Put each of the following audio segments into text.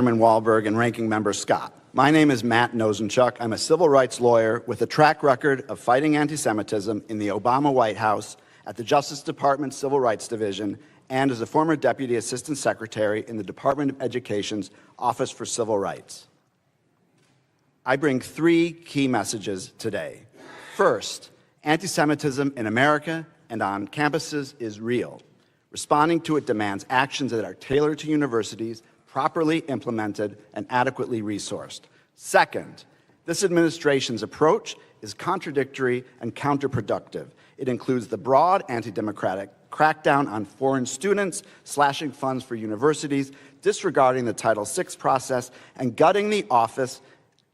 Chairman Wahlberg and Ranking Member Scott. My name is Matt Nosanchuk. I'm a civil rights lawyer with a track record of fighting anti-Semitism in the Obama White House, at the Justice Department Civil Rights Division, and as a former Deputy Assistant Secretary in the Department of Education's Office for Civil Rights. I bring three key messages today. First, anti-Semitism in America and on campuses is real. Responding to it demands actions that are tailored to universities, properly implemented, and adequately resourced. Second, this administration's approach is contradictory and counterproductive. It includes the broad anti-democratic crackdown on foreign students, slashing funds for universities, disregarding the Title VI process, and gutting the office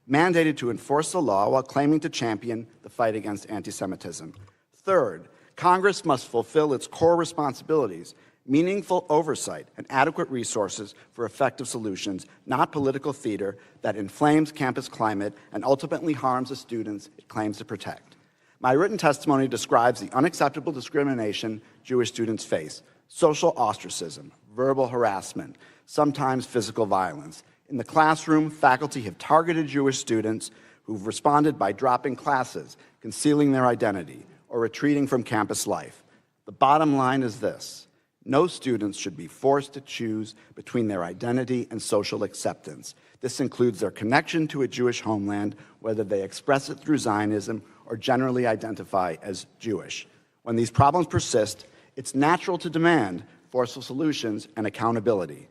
mandated to enforce the law while claiming to champion the fight against anti-Semitism. Third, Congress must fulfill its core responsibilities: meaningful oversight and adequate resources for effective solutions, not political theater that inflames campus climate and ultimately harms the students it claims to protect. My written testimony describes the unacceptable discrimination Jewish students face: social ostracism, verbal harassment, sometimes physical violence. In the classroom, faculty have targeted Jewish students who've responded by dropping classes, concealing their identity, or retreating from campus life. The bottom line is this: no students should be forced to choose between their identity and social acceptance. This includes their connection to a Jewish homeland, whether they express it through Zionism or generally identify as Jewish. When these problems persist, it's natural to demand forceful solutions and accountability.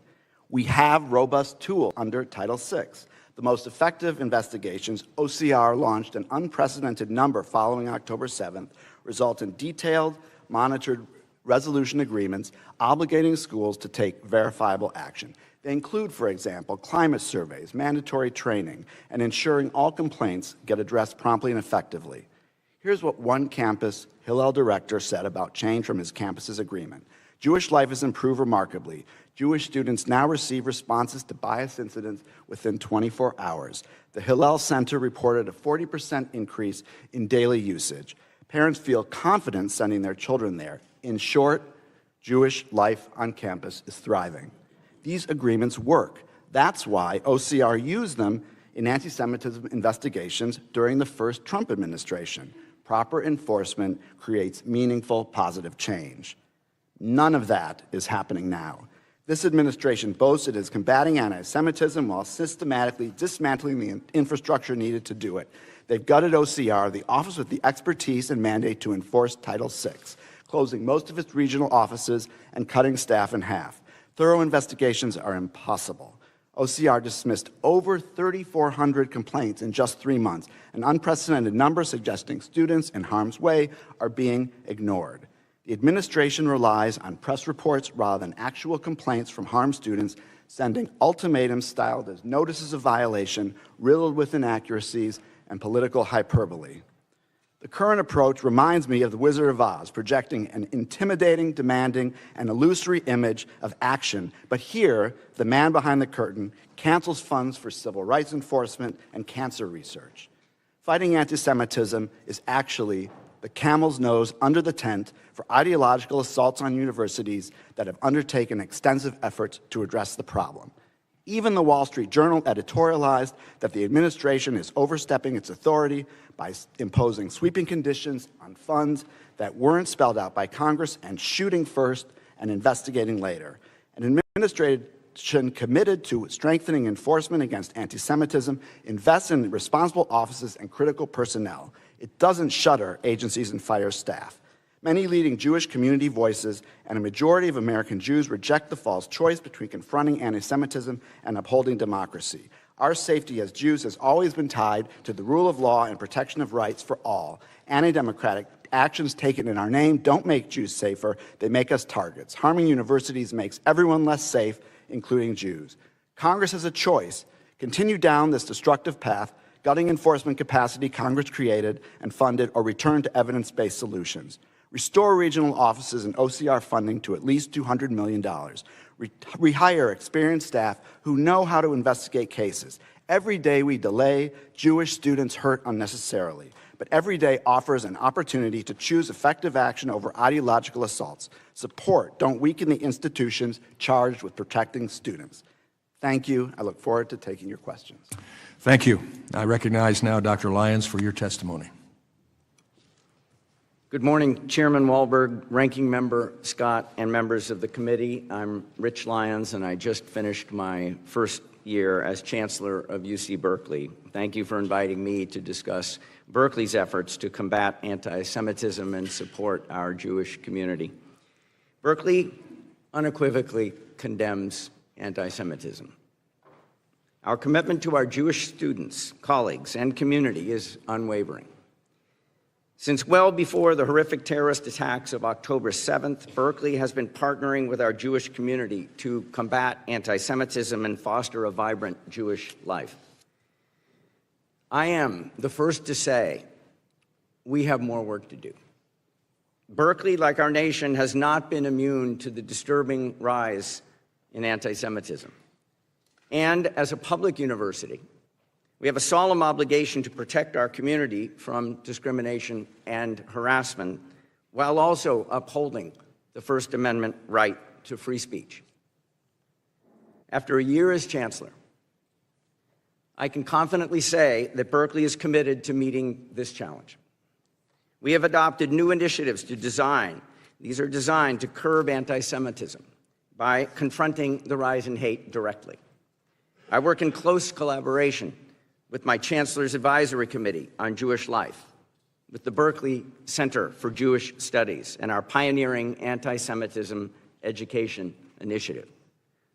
We have robust tools under Title VI. The most effective investigations, OCR launched an unprecedented number following October 7th, result in detailed, monitored resolution agreements obligating schools to take verifiable action. They include, for example, climate surveys, mandatory training, and ensuring all complaints get addressed promptly and effectively. Here's what one campus Hillel director said about change from his campus's agreement. Jewish life has improved remarkably. Jewish students now receive responses to bias incidents within 24 hours. The Hillel Center reported a 40% increase in daily usage. Parents feel confident sending their children there. In short, Jewish life on campus is thriving. These agreements work. That's why OCR used them in anti-Semitism investigations during the first Trump administration. Proper enforcement creates meaningful, positive change. None of that is happening now. This administration boasts it is combating anti-Semitism while systematically dismantling the infrastructure needed to do it. They've gutted OCR, the office with the expertise and mandate to enforce Title VI, closing most of its regional offices and cutting staff in half. Thorough investigations are impossible. OCR dismissed over 3,400 complaints in just 3 months, an unprecedented number suggesting students in harm's way are being ignored. The administration relies on press reports rather than actual complaints from harmed students, sending ultimatums styled as notices of violation, riddled with inaccuracies and political hyperbole. The current approach reminds me of the Wizard of Oz, projecting an intimidating, demanding, and illusory image of action. But here, the man behind the curtain cancels funds for civil rights enforcement and cancer research. Fighting anti-Semitism is actually the camel's nose under the tent for ideological assaults on universities that have undertaken extensive efforts to address the problem. Even the Wall Street Journal editorialized that the administration is overstepping its authority by imposing sweeping conditions on funds that weren't spelled out by Congress and shooting first and investigating later. An administration committed to strengthening enforcement against anti-Semitism invests in responsible offices and critical personnel. It doesn't shutter agencies and fire staff. Many leading Jewish community voices and a majority of American Jews reject the false choice between confronting anti-Semitism and upholding democracy. Our safety as Jews has always been tied to the rule of law and protection of rights for all. Anti-democratic actions taken in our name don't make Jews safer, they make us targets. Harming universities makes everyone less safe, including Jews. Congress has a choice: continue down this destructive path, gutting enforcement capacity Congress created and funded, or return to evidence-based solutions. Restore regional offices and OCR funding to at least $200 million. Rehire experienced staff who know how to investigate cases. Every day we delay, Jewish students hurt unnecessarily. But every day offers an opportunity to choose effective action over ideological assaults. Support, don't weaken the institutions charged with protecting students. Thank you. I look forward to taking your questions. Thank you. I recognize now Dr. Lyons for your testimony. Good morning, Chairman Wahlberg, Ranking Member Scott, and members of the committee. I'm Rich Lyons, and I just finished my first year as Chancellor of UC Berkeley. Thank you for inviting me to discuss Berkeley's efforts to combat anti-Semitism and support our Jewish community. Berkeley unequivocally condemns anti-Semitism. Our commitment to our Jewish students, colleagues, and community is unwavering. Since well before the horrific terrorist attacks of October 7th, Berkeley has been partnering with our Jewish community to combat anti-Semitism and foster a vibrant Jewish life. I am the first to say we have more work to do. Berkeley, like our nation, has not been immune to the disturbing rise in anti-Semitism. And as a public university, we have a solemn obligation to protect our community from discrimination and harassment while also upholding the First Amendment right to free speech. After a year as Chancellor, I can confidently say that Berkeley is committed to meeting this challenge. We have adopted new initiatives these are designed to curb anti-Semitism by confronting the rise in hate directly. I work in close collaboration with my Chancellor's Advisory Committee on Jewish Life, with the Berkeley Center for Jewish Studies, and our pioneering anti-Semitism education initiative.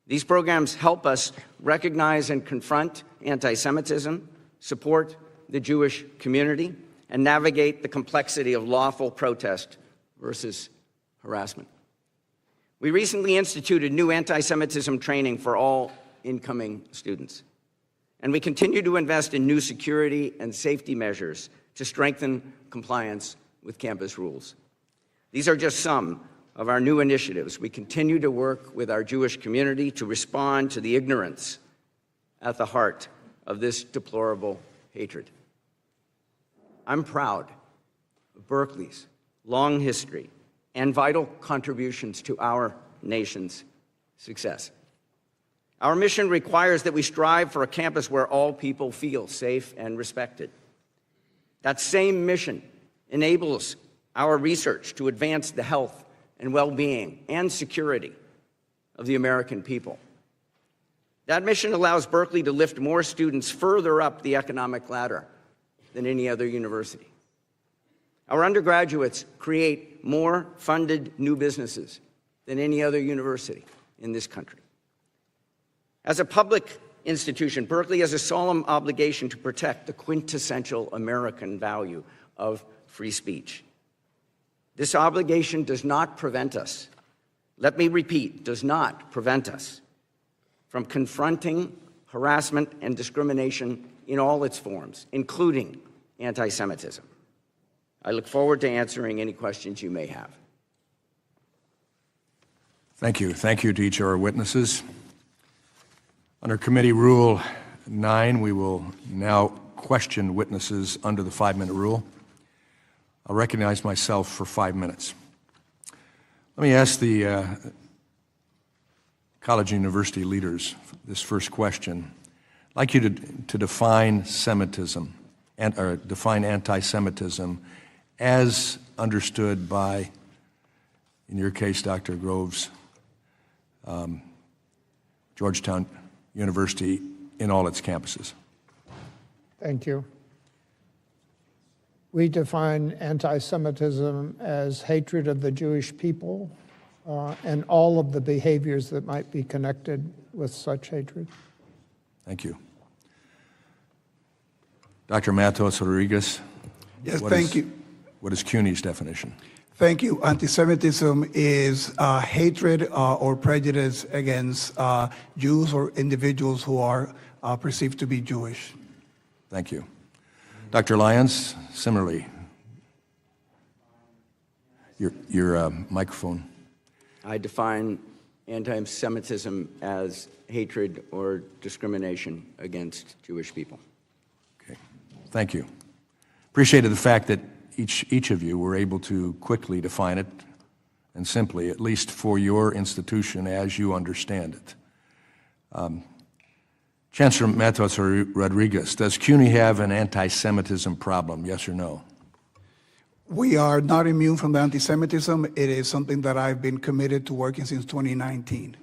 These programs help us recognize and confront anti-Semitism, support the Jewish community, and navigate the complexity of lawful protest versus harassment. We recently instituted new anti-Semitism training for all incoming students. And we continue to invest in new security and safety measures to strengthen compliance with campus rules. These are just some of our new initiatives. We continue to work with our Jewish community to respond to the ignorance at the heart of this deplorable hatred. I'm proud of Berkeley's long history and vital contributions to our nation's success. Our mission requires that we strive for a campus where all people feel safe and respected. That same mission enables our research to advance the health and well-being and security of the American people. That mission allows Berkeley to lift more students further up the economic ladder than any other university. Our undergraduates create more funded new businesses than any other university in this country. As a public institution, Berkeley has a solemn obligation to protect the quintessential American value of free speech. This obligation does not prevent us, let me repeat, does not prevent us from confronting harassment and discrimination in all its forms, including anti-Semitism. I look forward to answering any questions you may have. Thank you. Thank you to each of our witnesses. Under Committee Rule 9, we will now question witnesses under the 5-minute rule. I'll recognize myself for 5 minutes. Let me ask the college and university leaders this first question. I'd like you to define Semitism, or define anti-Semitism as understood by, in your case, Dr. Groves, Georgetown University in all its campuses. Thank you. We define anti-Semitism as hatred of the Jewish people and all of the behaviors that might be connected with such hatred. Thank you. Dr. Matos Rodriguez. Yes, thank you. What is CUNY's definition? Thank you. Anti-Semitism is hatred or prejudice against Jews or individuals who are perceived to be Jewish. Thank you. Dr. Lyons, similarly. Your microphone. I define anti-Semitism as hatred or discrimination against Jewish people. Okay. Thank you. Appreciated the fact that each of you were able to quickly define it and simply, at least for your institution as you understand it. Chancellor Matos Rodriguez, does CUNY have an anti-Semitism problem, yes or no? We are not immune from the anti-Semitism. It is something that I've been committed to working since 2019.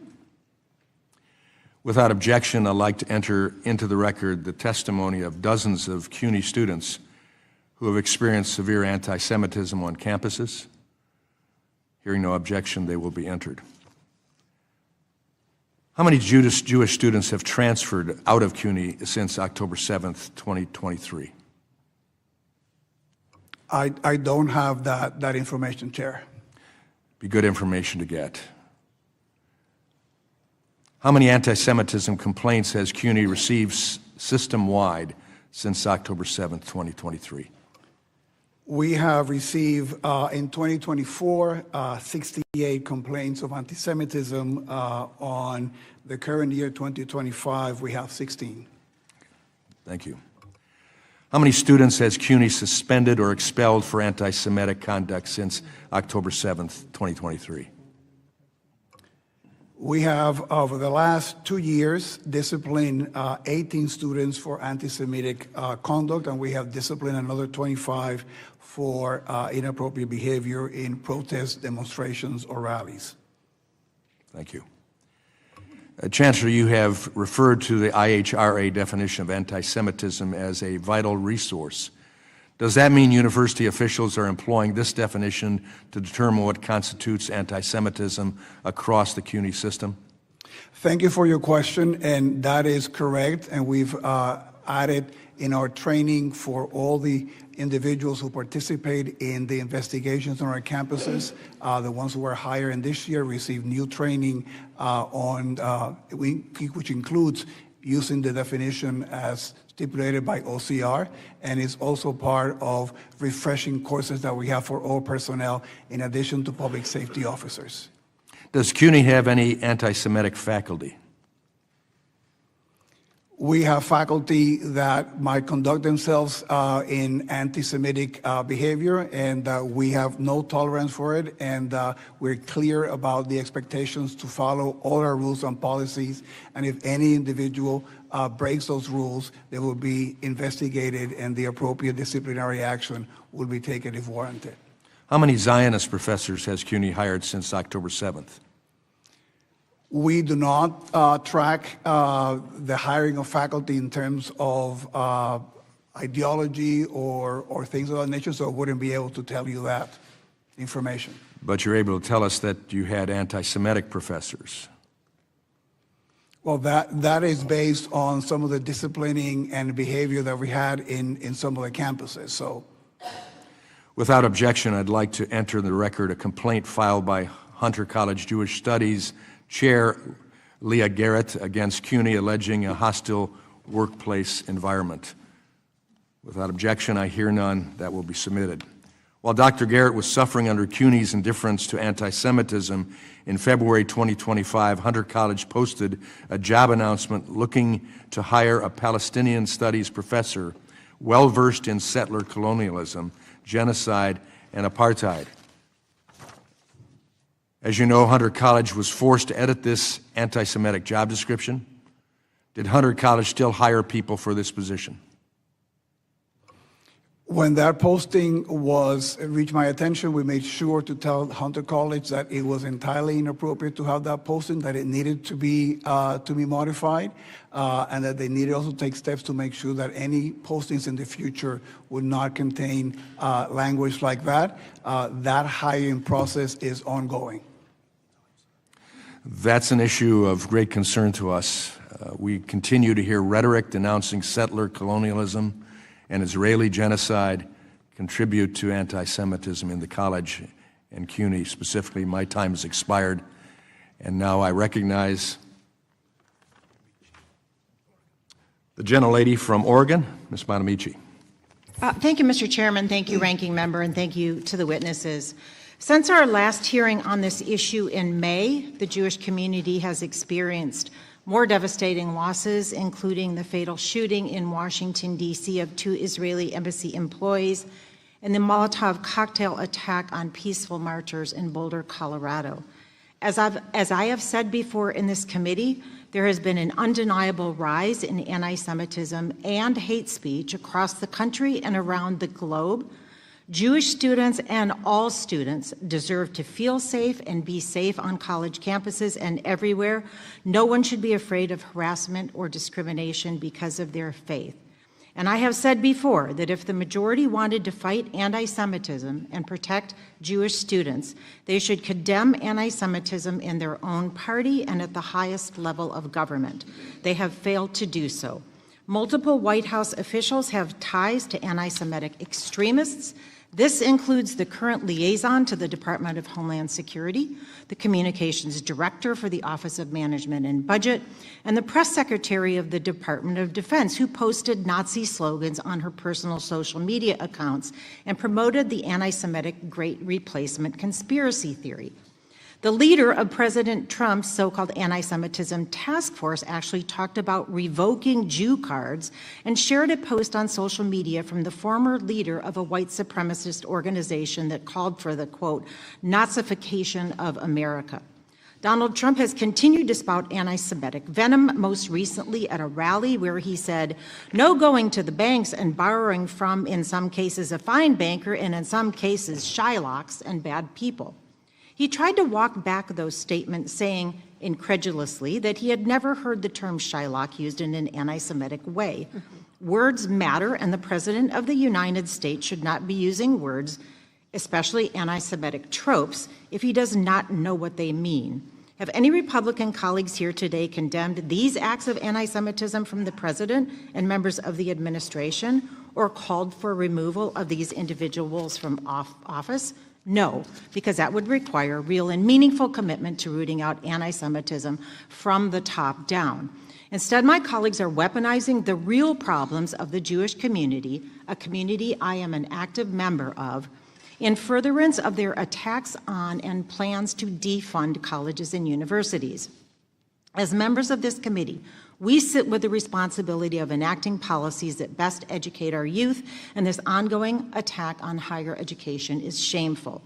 Without objection, I'd like to enter into the record the testimony of dozens of CUNY students who have experienced severe anti-Semitism on campuses. Hearing no objection, they will be entered. How many Jewish students have transferred out of CUNY since October 7th, 2023? I don't have that information, Chair. Be good information to get. How many anti-Semitism complaints has CUNY received system-wide since October 7th, 2023? We have received in 2024 68 complaints of anti-Semitism. On the current year, 2025, we have 16. Thank you. How many students has CUNY suspended or expelled for anti-Semitic conduct since October 7th, 2023? We have, over the last 2 years, disciplined 18 students for anti-Semitic conduct, and we have disciplined another 25 for inappropriate behavior in protests, demonstrations, or rallies. Thank you. Chancellor, you have referred to the IHRA definition of anti-Semitism as a vital resource. Does that mean university officials are employing this definition to determine what constitutes anti-Semitism across the CUNY system? Thank you for your question, and that is correct. And we've added in our training for all the individuals who participate in the investigations on our campuses. The ones who were hired in this year received new training which includes using the definition as stipulated by OCR, and is also part of refreshing courses that we have for all personnel in addition to public safety officers. Does CUNY have any anti-Semitic faculty? We have faculty that might conduct themselves in anti-Semitic behavior, and we have no tolerance for it, and we're clear about the expectations to follow all our rules and policies, and if any individual breaks those rules, they will be investigated and the appropriate disciplinary action will be taken if warranted. How many Zionist professors has CUNY hired since October 7th? We do not track the hiring of faculty in terms of ideology or things of that nature, so I wouldn't be able to tell you that information. But you're able to tell us that you had anti-Semitic professors. Well, that is based on some of the disciplining and behavior that we had in some of the campuses. So, without objection, I'd like to enter in the record a complaint filed by Hunter College Jewish Studies Chair Leah Garrett against CUNY alleging a hostile workplace environment. Without objection, I hear none. That will be submitted. While Dr. Garrett was suffering under CUNY's indifference to anti-Semitism, in February 2025, Hunter College posted a job announcement looking to hire a Palestinian studies professor well-versed in settler colonialism, genocide, and apartheid. As you know, Hunter College was forced to edit this anti-Semitic job description. Did Hunter College still hire people for this position? when that posting reached my attention, we made sure to tell Hunter College that it was entirely inappropriate to have that posting, that it needed to be modified, and that they needed also to take steps to make sure that any postings in the future would not contain language like that. That hiring process is ongoing. That's an issue of great concern to us. We continue to hear rhetoric denouncing settler colonialism and Israeli genocide contribute to anti-Semitism in the college and CUNY. Specifically, my time has expired, and now I recognize the gentlelady from Oregon, Ms. Bonamici. Thank you, Mr. Chairman. Thank you, Ranking Member, and thank you to the witnesses. Since our last hearing on this issue in May, the Jewish community has experienced more devastating losses, including the fatal shooting in Washington, D.C. of 2 Israeli embassy employees and the Molotov cocktail attack on peaceful marchers in Boulder, Colorado. As I have said before in this committee, there has been an undeniable rise in anti-Semitism and hate speech across the country and around the globe. Jewish students and all students deserve to feel safe and be safe on college campuses and everywhere. No one should be afraid of harassment or discrimination because of their faith. And I have said before that if the majority wanted to fight anti-Semitism and protect Jewish students, they should condemn anti-Semitism in their own party and at the highest level of government. They have failed to do so. Multiple White House officials have ties to anti-Semitic extremists. This includes the current liaison to the Department of Homeland Security, the communications director for the Office of Management and Budget, and the press secretary of the Department of Defense, who posted Nazi slogans on her personal social media accounts and promoted the anti-Semitic Great Replacement conspiracy theory. The leader of President Trump's so-called anti-Semitism task force actually talked about revoking Jew cards and shared a post on social media from the former leader of a white supremacist organization that called for the, quote, Nazification of America. Donald Trump has continued to spout anti-Semitic venom, most recently at a rally where he said, no going to the banks and borrowing from, in some cases, a fine banker and in some cases, Shylocks and bad people. He tried to walk back those statements, saying incredulously that he had never heard the term Shylock used in an anti-Semitic way. Words matter, and the President of the United States should not be using words, especially anti-Semitic tropes, if he does not know what they mean. Have any Republican colleagues here today condemned these acts of anti-Semitism from the President and members of the administration, or called for removal of these individuals from office? No, because that would require real and meaningful commitment to rooting out anti-Semitism from the top down. Instead, my colleagues are weaponizing the real problems of the Jewish community, a community I am an active member of, in furtherance of their attacks on and plans to defund colleges and universities. As members of this committee, we sit with the responsibility of enacting policies that best educate our youth, and this ongoing attack on higher education is shameful.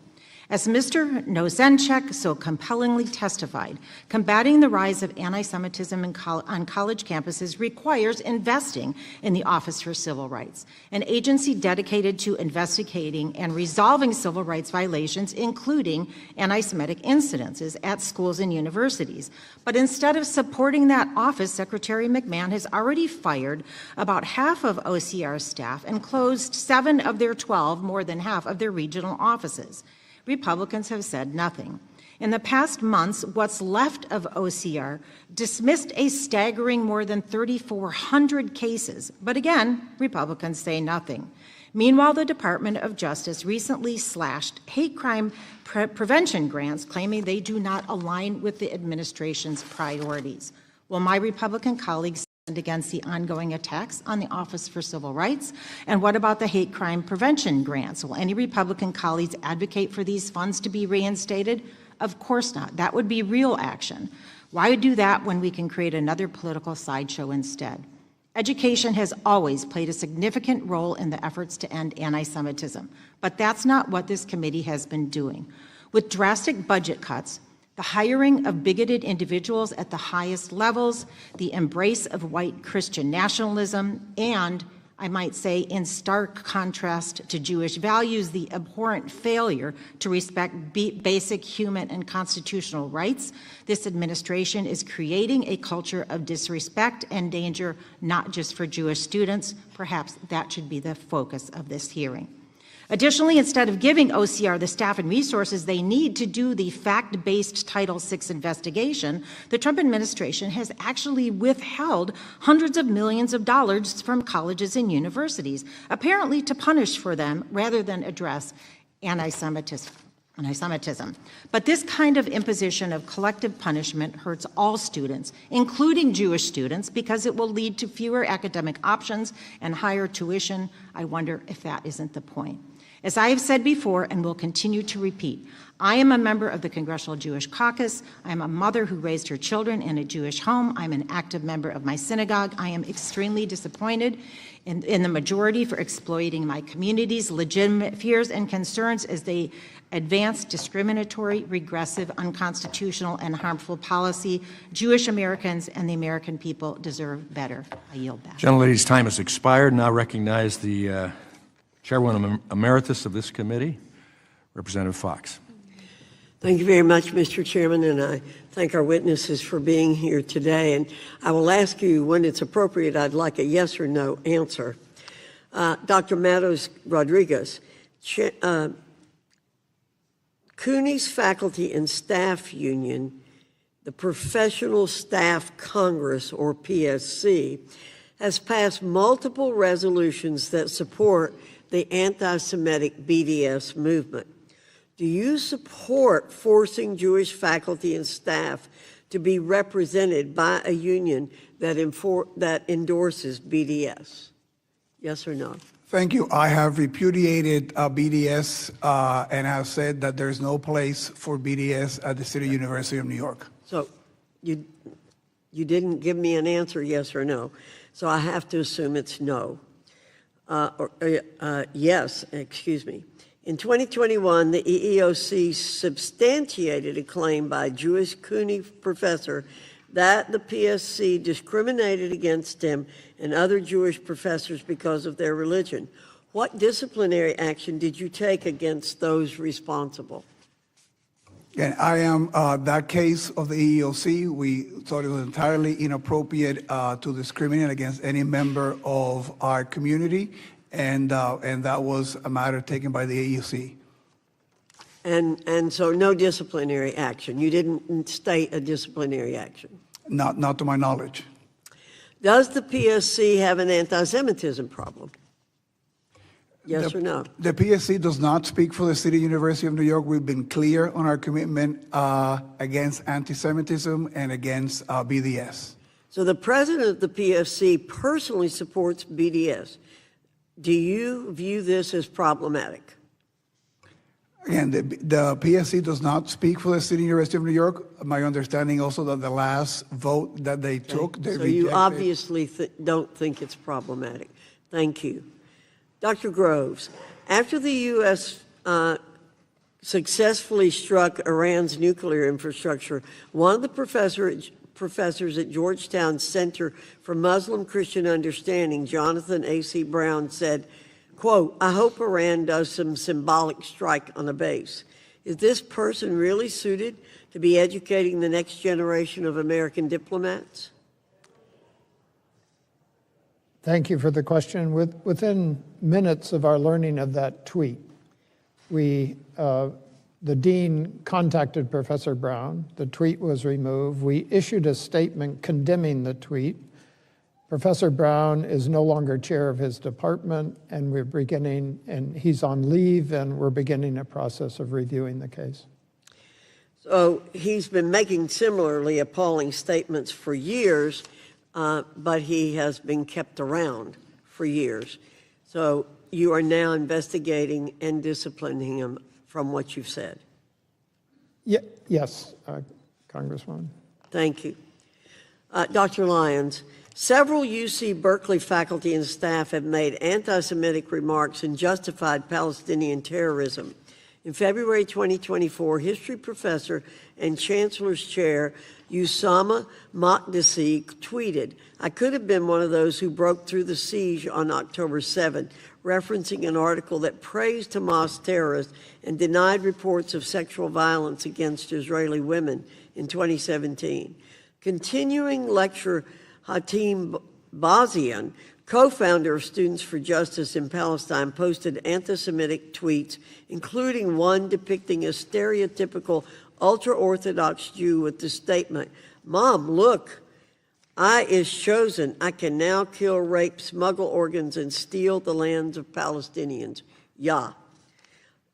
As Mr. Nosanchuk so compellingly testified, combating the rise of anti-Semitism on college campuses requires investing in the Office for Civil Rights, an agency dedicated to investigating and resolving civil rights violations, including anti-Semitic incidences at schools and universities. But instead of supporting that office, Secretary McMahon has already fired about half of OCR's staff and closed 7 of their 12, more than half of their regional offices. Republicans have said nothing. In the past months, what's left of OCR dismissed a staggering more than 3,400 cases, but again, Republicans say nothing. Meanwhile, the Department of Justice recently slashed hate crime prevention grants, claiming they do not align with the administration's priorities. Will my Republican colleagues stand against the ongoing attacks on the Office for Civil Rights? And what about the hate crime prevention grants? Will any Republican colleagues advocate for these funds to be reinstated? Of course not. That would be real action. Why do that when we can create another political sideshow instead? Education has always played a significant role in the efforts to end anti-Semitism, but that's not what this committee has been doing. With drastic budget cuts, the hiring of bigoted individuals at the highest levels, the embrace of white Christian nationalism, and, I might say, in stark contrast to Jewish values, the abhorrent failure to respect basic human and constitutional rights, this administration is creating a culture of disrespect and danger, not just for Jewish students. Perhaps that should be the focus of this hearing. Additionally, instead of giving OCR the staff and resources they need to do the fact-based Title VI investigation, the Trump administration has actually withheld hundreds of millions of dollars from colleges and universities, apparently to punish for them rather than address anti-Semitism. But this kind of imposition of collective punishment hurts all students, including Jewish students, because it will lead to fewer academic options and higher tuition. I wonder if that isn't the point. As I have said before and will continue to repeat, I am a member of the Congressional Jewish Caucus. I am a mother who raised her children in a Jewish home. I'm an active member of my synagogue. I am extremely disappointed in the majority for exploiting my community's legitimate fears and concerns as they advance discriminatory, regressive, unconstitutional, and harmful policy. Jewish Americans and the American people deserve better. I yield back. Gentlelady's time has expired. Now recognize the Chairwoman Emeritus of this committee, Representative Fox. Thank you very much, Mr. Chairman, and I thank our witnesses for being here today. And I will ask you, when it's appropriate, I'd like a yes or no answer. Dr. Matos Rodriguez, CUNY's Faculty and Staff Union, the Professional Staff Congress, or PSC, has passed multiple resolutions that support the anti-Semitic BDS movement. Do you support forcing Jewish faculty and staff to be represented by a union that endorses BDS? Yes or no? Thank you. I have repudiated BDS and have said that there's no place for BDS at the City University of New York. So you didn't give me an answer, yes or no. So I have to assume it's no. Yes, excuse me. In 2021, the EEOC substantiated a claim by a Jewish CUNY professor that the PSC discriminated against him and other Jewish professors because of their religion. What disciplinary action did you take against those responsible? And I am that case of the EEOC. We thought it was entirely inappropriate to discriminate against any member of our community, and that was a matter taken by the EEOC. And so no disciplinary action. You didn't state a disciplinary action. Not to my knowledge. Does the PSC have an anti-Semitism problem? Yes or no? The PSC does not speak for the City University of New York. We've been clear on our commitment against anti-Semitism and against BDS. So the president of the PSC personally supports BDS. Do you view this as problematic? Again, the PSC does not speak for the City University of New York. My understanding also that the last vote that they took, they so rejected. You obviously don't think it's problematic. Thank you. Dr. Groves, after the U.S. Successfully struck Iran's nuclear infrastructure, one of the professors at Georgetown Center for Muslim-Christian Understanding, Jonathan A.C. Brown, said, quote, "I hope Iran does some symbolic strike on a base." Is this person really suited to be educating the next generation of American diplomats? Thank you for the question. Within minutes of our learning of that tweet, the dean contacted Professor Brown. The tweet was removed. We issued a statement condemning the tweet. Professor Brown is no longer chair of his department, and he's on leave, and we're beginning a process of reviewing the case. So he's been making similarly appalling statements for years, but he has been kept around for years. So you are now investigating and disciplining him from what you've said? Yes, Congresswoman. Thank you. Dr. Lyons, several UC Berkeley faculty and staff have made anti-Semitic remarks and justified Palestinian terrorism. In February 2024, history professor and Chancellor's chair Usama Makdisi tweeted, "I could have been one of those who broke through the siege on October 7, referencing an article that praised Hamas terrorists and denied reports of sexual violence against Israeli women in 2017. Continuing lecturer Hatim Bazian, co-founder of Students for Justice in Palestine, posted anti-Semitic tweets, including one depicting a stereotypical ultra-Orthodox Jew with the statement, "Mom, look, I is chosen. I can now kill, rape, smuggle organs, and steal the lands of Palestinians. Yah."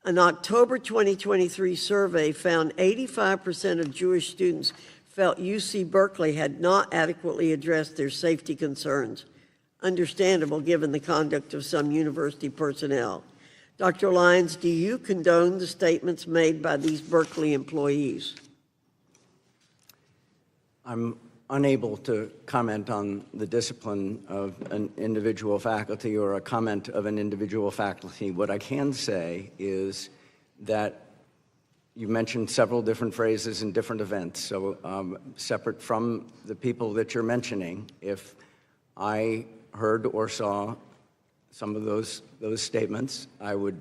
An October 2023 survey found 85% of Jewish students felt UC Berkeley had not adequately addressed their safety concerns. Understandable given the conduct of some university personnel. Dr. Lyons, do you condone the statements made by these Berkeley employees? I'm unable to comment on the discipline of an individual faculty or a comment of an individual faculty. What I can say is that you mentioned several different phrases in different events. So separate from the people that you're mentioning, if I heard or saw some of those statements, I would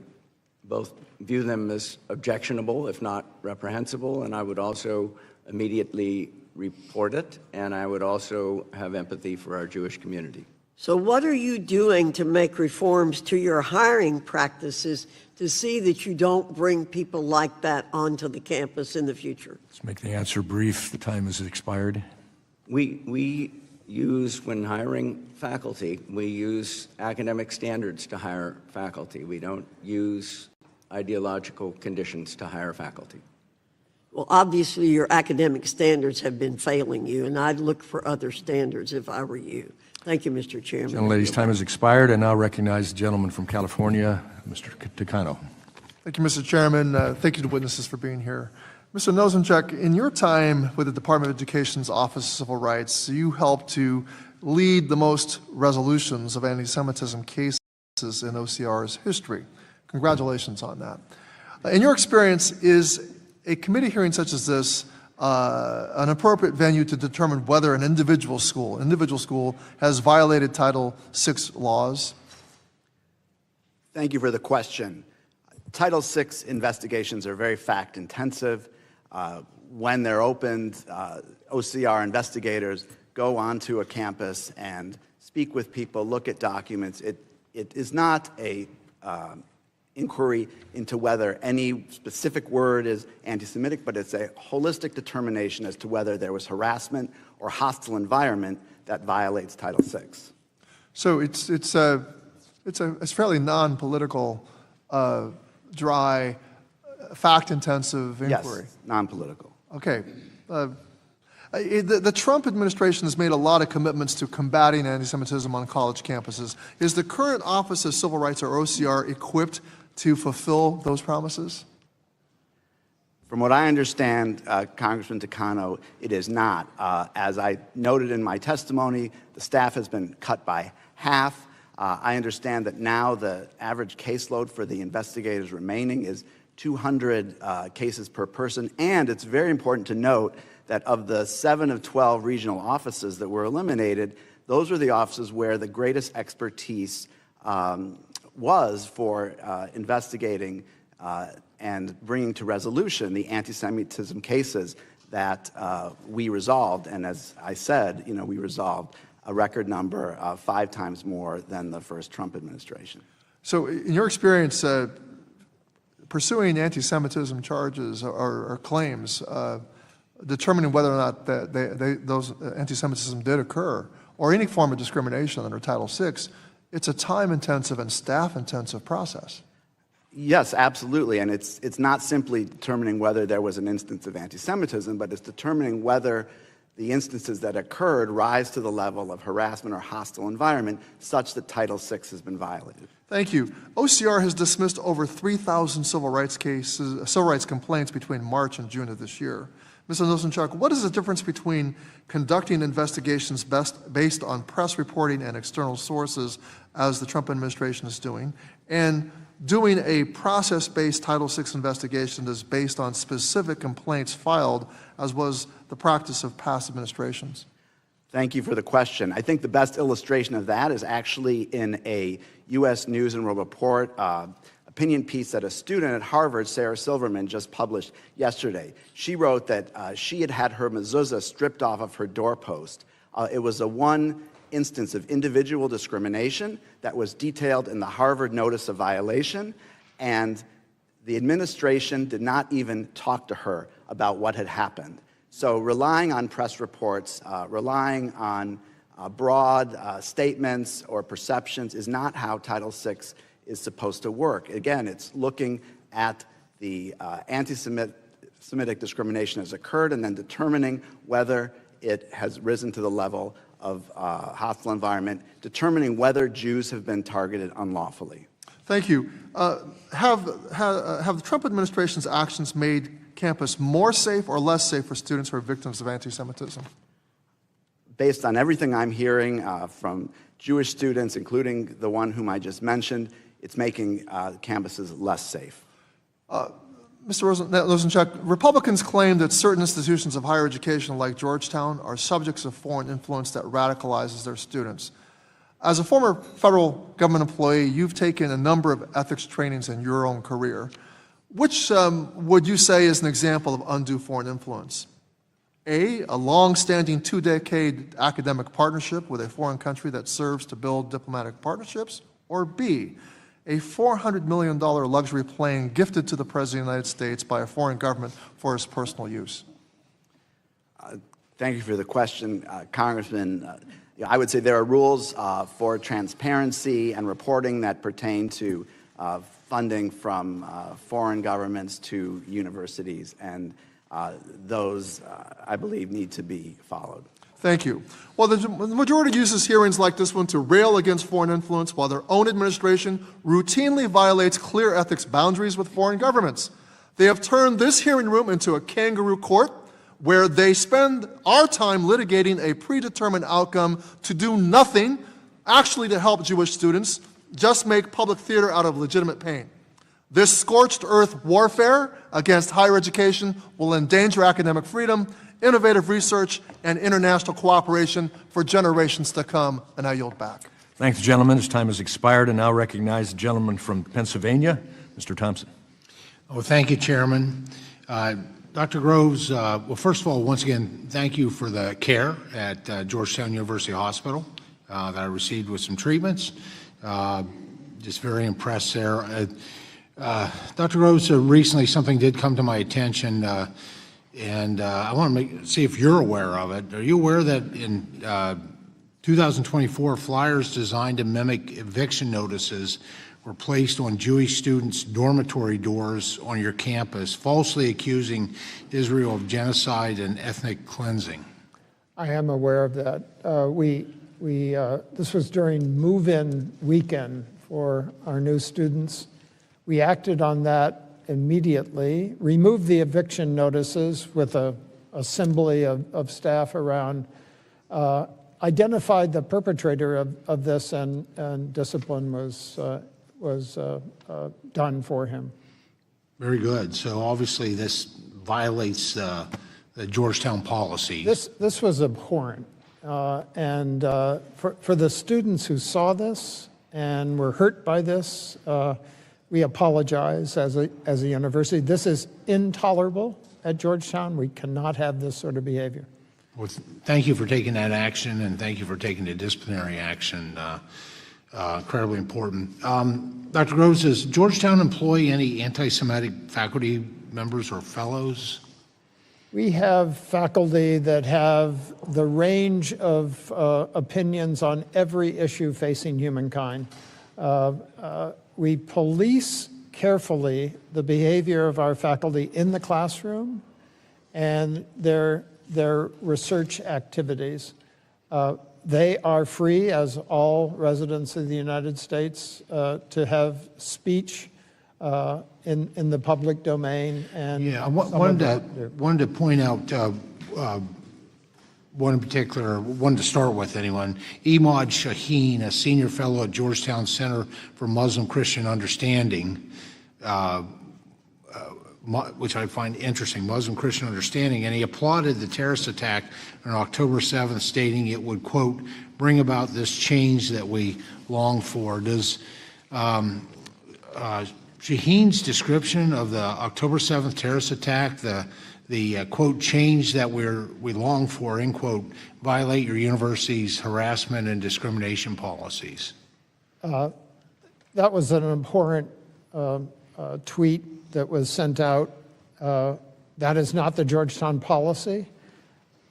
both view them as objectionable, if not reprehensible, and I would also immediately report it, and I would also have empathy for our Jewish community. So what are you doing to make reforms to your hiring practices to see that you don't bring people like that onto the campus in the future? Let's make the answer brief. The time has expired. We use, when hiring faculty, we use academic standards to hire faculty. We don't use ideological conditions to hire faculty. Well, obviously, your academic standards have been failing you, and I'd look for other standards if I were you. Thank you, Mr. Chairman. Gentlelady's time has expired. I now recognize the gentleman from California, Mr. Takano. Thank you, Mr. Chairman. Thank you to witnesses for being here. Mr. Nosanchuk, in your time with the Department of Education's Office of Civil Rights, you helped to lead the most resolutions of anti-Semitism cases in OCR's history. Congratulations on that. In your experience, is a committee hearing such as this an appropriate venue to determine whether an individual school has violated Title VI laws? Thank you for the question. Title VI investigations are very fact-intensive. When they're opened, OCR investigators go onto a campus and speak with people, look at documents. It is not a inquiry into whether any specific word is anti-Semitic, but it's a holistic determination as to whether there was harassment or hostile environment that violates Title VI. So it's a fairly non-political, dry, fact-intensive inquiry. Yes, non-political. Okay. The Trump administration has made a lot of commitments to combating anti-Semitism on college campuses. Is the current Office of Civil Rights, or OCR, equipped to fulfill those promises? From what I understand, Congressman Takano, it is not. As I noted in my testimony, the staff has been cut by half. I understand that now the average caseload for the investigators remaining is 200 cases per person, and it's very important to note that of the 7 of 12 regional offices that were eliminated, those were the offices where the greatest expertise was for investigating and bringing to resolution the anti-Semitism cases that we resolved. And as I said, we resolved a record number of 5 times more than the first Trump administration. So in your experience, pursuing anti-Semitism charges or claims, determining whether or not those anti-Semitism did occur, or any form of discrimination under Title VI, it's a time-intensive and staff-intensive process. Yes, absolutely. And it's not simply determining whether there was an instance of anti-Semitism, but it's determining whether the instances that occurred rise to the level of harassment or hostile environment such that Title VI has been violated. Thank you. OCR has dismissed over 3,000 civil rights complaints between March and June of this year. Mr. Nosanchuk, what is the difference between conducting investigations based on press reporting and external sources, as the Trump administration is doing, and doing a process-based Title VI investigation that is based on specific complaints filed, as was the practice of past administrations? Thank you for the question. I think the best illustration of that is actually in a U.S. News and World Report opinion piece that a student at Harvard, Sarah Silverman, just published yesterday. She wrote that she had had her mezuzah stripped off of her doorpost. It was a one instance of individual discrimination that was detailed in the Harvard Notice of Violation, and the administration did not even talk to her about what had happened. So relying on press reports, relying on broad statements or perceptions is not how Title VI is supposed to work. Again, it's looking at the anti-Semitic discrimination has occurred and then determining whether it has risen to the level of hostile environment, determining whether Jews have been targeted unlawfully. Thank you. Have the Trump administration's actions made campus more safe or less safe for students who are victims of anti-Semitism? Based on everything I'm hearing from Jewish students, including the one whom I just mentioned, it's making campuses less safe. Mr. Nosanchuk, Republicans claim that certain institutions of higher education like Georgetown are subjects of foreign influence that radicalizes their students. As a former federal government employee, you've taken a number of ethics trainings in your own career. Which would you say is an example of undue foreign influence? A long-standing 2-decade academic partnership with a foreign country that serves to build diplomatic partnerships, or B, a $400 million luxury plane gifted to the President of the United States by a foreign government for his personal use? Thank you for the question, Congressman. I would say there are rules for transparency and reporting that pertain to funding from foreign governments to universities, and those, I believe, need to be followed. Thank you. Well, the majority uses hearings like this one to rail against foreign influence while their own administration routinely violates clear ethics boundaries with foreign governments. They have turned this hearing room into a kangaroo court where they spend our time litigating a predetermined outcome to do nothing, actually to help Jewish students, just make public theater out of legitimate pain. This scorched earth warfare against higher education will endanger academic freedom, innovative research, and international cooperation for generations to come. And I yield back. Thank the gentleman. His time has expired, and now recognize the gentleman from Pennsylvania, Mr. Thompson. Oh, thank you, Chairman. Dr. Groves, well, first of all, once again, thank you for the care at Georgetown University Hospital that I received with some treatments. Just very impressed there. Dr. Groves, recently something did come to my attention, and I want to see if you're aware of it. Are you aware that in 2024, flyers designed to mimic eviction notices were placed on Jewish students' dormitory doors on your campus, falsely accusing Israel of genocide and ethnic cleansing? I am aware of that. This was during move-in weekend for our new students. We acted on that immediately, removed the eviction notices with a assembly of staff around, identified the perpetrator of this, and discipline was done for him. Very good. So obviously this violates the Georgetown policies. This was abhorrent. And for the students who saw this and were hurt by this, we apologize as a university. This is intolerable at Georgetown. We cannot have this sort of behavior. Well, thank you for taking that action, and thank you for taking the disciplinary action. Incredibly important. Dr. Groves, does Georgetown employ any anti-Semitic faculty members or fellows? We have faculty that have the range of opinions on every issue facing humankind. We police carefully the behavior of our faculty in the classroom and their research activities. They are free, as all residents of the United States, to have speech in the public domain. And yeah, I wanted to point out one in particular, one to start with anyone, Imad Shaheen, a senior fellow at Georgetown Center for Muslim Christian Understanding, which I find interesting, Muslim Christian Understanding, and he applauded the terrorist attack on October 7th, stating it would, quote, bring about this change that we long for. Does Shaheen's description of the October 7th terrorist attack, the quote, change that we long for, end quote, violate your university's harassment and discrimination policies? That was an abhorrent tweet that was sent out. That is not the Georgetown policy.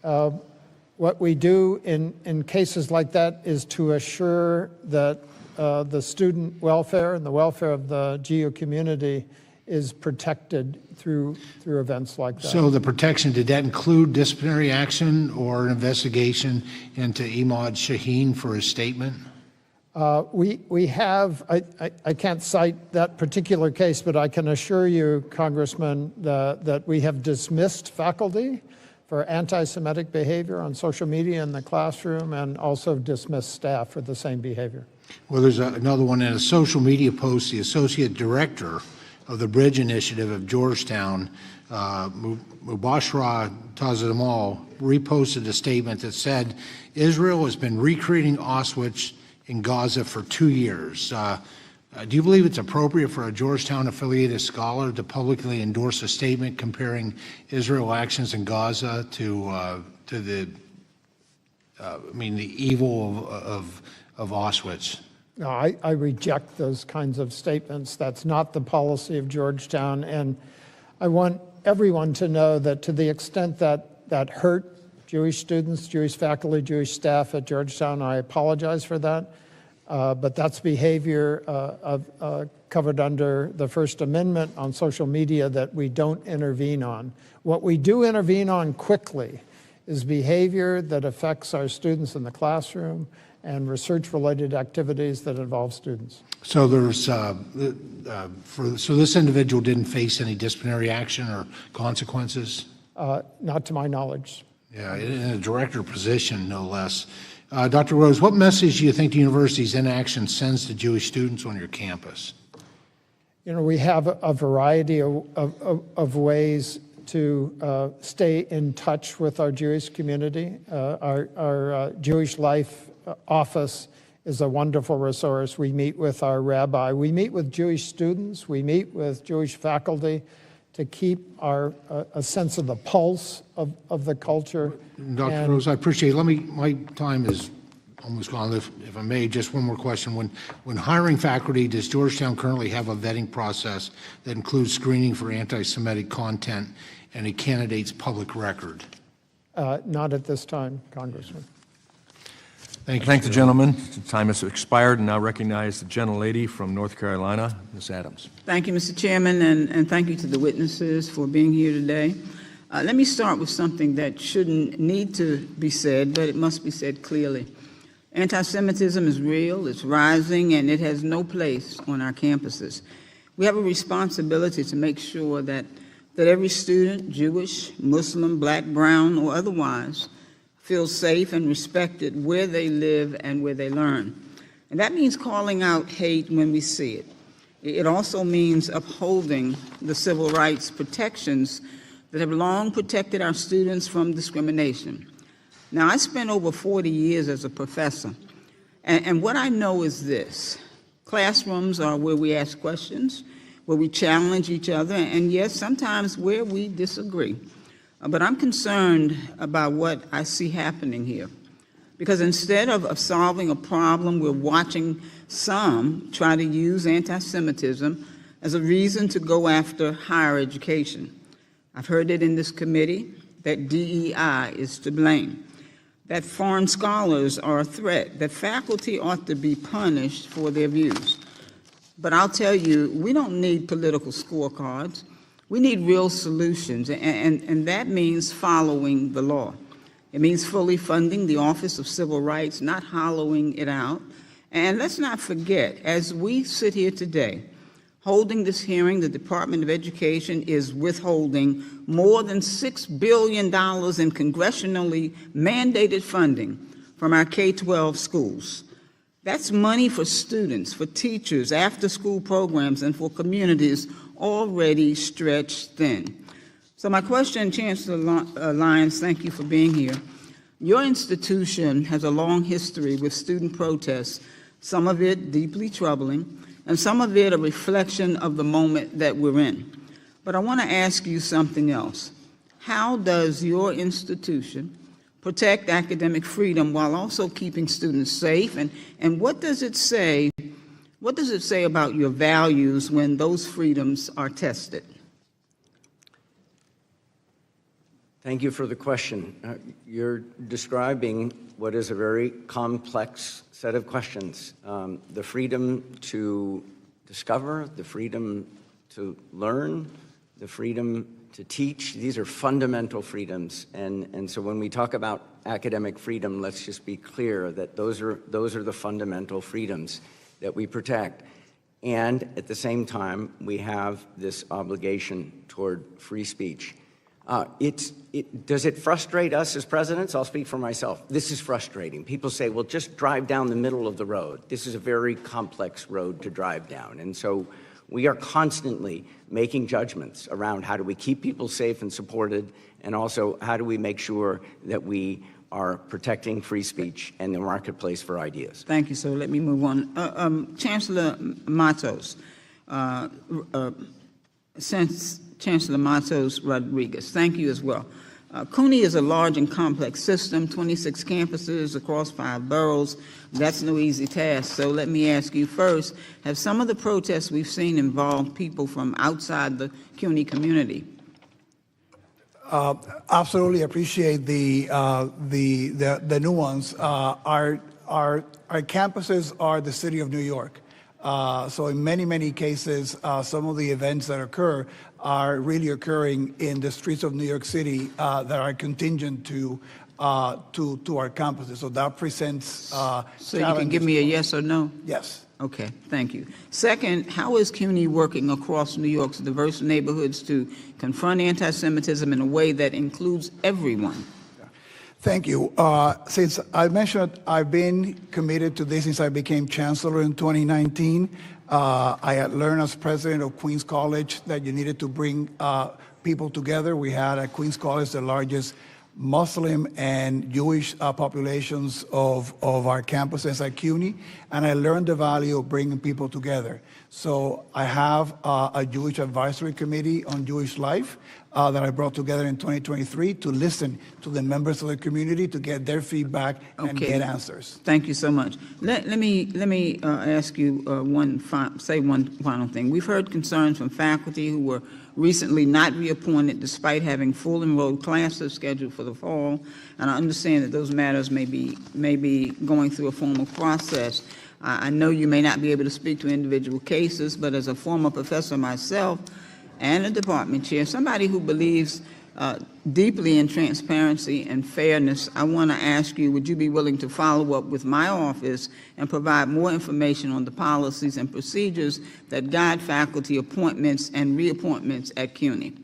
What we do in cases like that is to assure that the student welfare and the welfare of the GU community is protected through events like that. So the protection, did that include disciplinary action or an investigation into Imad Shaheen for his statement? We have, I can't cite that particular case, but I can assure you, Congressman, that we have dismissed faculty for anti-Semitic behavior on social media in the classroom, and also dismissed staff for the same behavior. Well, there's another one in a social media post. The associate director of the Bridge Initiative of Georgetown, Mubashra Tazamal, reposted a statement that said Israel has been recreating Auschwitz in Gaza for 2 years. Do you believe it's appropriate for a Georgetown-affiliated scholar to publicly endorse a statement comparing Israel actions in Gaza to the evil of Auschwitz? No, I reject those kinds of statements. That's not the policy of Georgetown, and I want everyone to know that to the extent that hurt Jewish students, Jewish faculty, Jewish staff at Georgetown, I apologize for that. But that's behavior covered under the First Amendment on social media that we don't intervene on. What we do intervene on quickly is behavior that affects our students in the classroom and research-related activities that involve students. So there's so this individual didn't face any disciplinary action or consequences? Not to my knowledge. Yeah, in a director position, no less. Dr. Rose, what message do you think the university's inaction sends to Jewish students on your campus? You know, we have a variety of ways to stay in touch with our Jewish community. Our Jewish Life office is a wonderful resource. We meet with our rabbi. We meet with Jewish students. We meet with Jewish faculty to keep a sense of the pulse of the culture. Dr. Rose, I appreciate it. My time is almost gone. If I may, just one more question. When hiring faculty, does Georgetown currently have a vetting process that includes screening for anti-Semitic content and a candidate's public record? Not at this time, Congressman. Thank you. Thank the gentleman. The time has expired, and now recognize the gentlelady from North Carolina, Ms. Adams. Thank you, Mr. Chairman, and thank you to the witnesses for being here today. Let me start with something that shouldn't need to be said, but it must be said clearly. Anti-Semitism is real, it's rising, and it has no place on our campuses. We have a responsibility to make sure that every student, Jewish, Muslim, black, brown, or otherwise, feel safe and respected where they live and where they learn. And that means calling out hate when we see it. It also means upholding the civil rights protections that have long protected our students from discrimination. Now, I spent over 40 years as a professor, and what I know is this. Classrooms are where we ask questions, where we challenge each other, and yes, sometimes where we disagree. But I'm concerned about what I see happening here, because instead of solving a problem, we're watching some try to use anti-Semitism as a reason to go after higher education. I've heard it in this committee that DEI is to blame, that foreign scholars are a threat, that faculty ought to be punished for their views. But I'll tell you, we don't need political scorecards. We need real solutions, and that means following the law. It means fully funding the Office of Civil Rights, not hollowing it out. And let's not forget, as we sit here today, holding this hearing, the Department of Education is withholding more than $6 billion in congressionally mandated funding from our K-12 schools. That's money for students, for teachers, after-school programs, and for communities already stretched thin. So my question, Chancellor Lyons, thank you for being here. Your institution has a long history with student protests, some of it deeply troubling, and some of it a reflection of the moment that we're in. But I want to ask you something else. How does your institution protect academic freedom while also keeping students safe? And what does it say about your values when those freedoms are tested? Thank you for the question. You're describing what is a very complex set of questions. The freedom to discover, the freedom to learn, the freedom to teach. These are fundamental freedoms. And so when we talk about academic freedom, let's just be clear that those are the fundamental freedoms that we protect. And at the same time, we have this obligation toward free speech. Does it frustrate us as presidents? I'll speak for myself. This is frustrating. People say, well, just drive down the middle of the road. This is a very complex road to drive down. And so we are constantly making judgments around how do we keep people safe and supported, and also how do we make sure that we are protecting free speech and the marketplace for ideas. Thank you, sir. Let me move on. Chancellor Matos, Chancellor Matos Rodriguez, thank you as well. CUNY is a large and complex system, 26 campuses across 5 boroughs. That's no easy task. So let me ask you first, have some of the protests we've seen involved people from outside the CUNY community? Absolutely appreciate the nuance. Our campuses are the city of New York. So in many cases, some of the events that occur are really occurring in the streets of New York City that are contingent to our campuses. So that presents So you can give me a yes or no? Yes. Okay, thank you. Second, how is CUNY working across New York's diverse neighborhoods to confront anti-Semitism in a way that includes everyone? Thank you. Since I mentioned, I've been committed to this since I became chancellor in 2019. I had learned as president of Queens College that you needed to bring people together. We had at Queens College the largest Muslim and Jewish populations of our campuses at CUNY, and I learned the value of bringing people together. So I have a Jewish advisory committee on Jewish life that I brought together in 2023 to listen to the members of the community to get their feedback and get answers. Thank you so much. Let me ask you one final thing. We've heard concerns from faculty who were recently not reappointed despite having full enrolled classes scheduled for the fall, and I understand that those matters may be going through a formal process. I know you may not be able to speak to individual cases, but as a former professor myself and a department chair, somebody who believes deeply in transparency and fairness, I want to ask you, would you be willing to follow up with my office and provide more information on the policies and procedures that guide faculty appointments and reappointments at CUNY?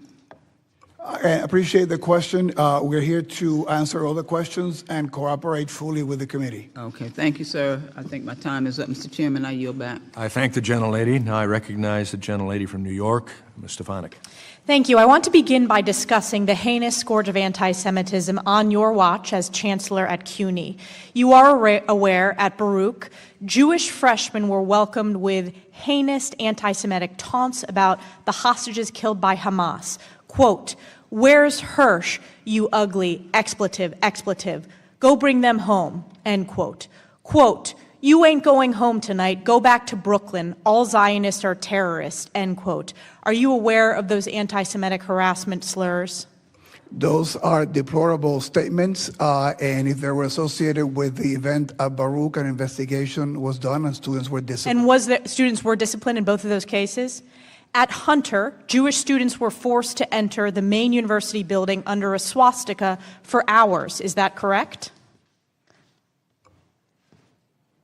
I appreciate the question. We're here to answer all the questions and cooperate fully with the committee. Okay, thank you, sir. I think my time is up. Mr. Chairman, I yield back. I thank the gentlelady. Now I recognize the gentlelady from New York, Ms. Stefanik. Thank you. I want to begin by discussing the heinous scourge of anti-Semitism on your watch as Chancellor at CUNY. You are aware at Baruch, Jewish freshmen were welcomed with heinous anti-Semitic taunts about the hostages killed by Hamas. Quote, "Where's Hirsch, you ugly expletive, expletive? Go bring them home," end quote. Quote, "You ain't going home tonight. Go back to Brooklyn. All Zionists are terrorists," end quote. Are you aware of those anti-Semitic harassment slurs? Those are deplorable statements, and if they were associated with the event at Baruch, an investigation was done and students were disciplined. And students were disciplined in both of those cases? At Hunter, Jewish students were forced to enter the main university building under a swastika for hours. Is that correct?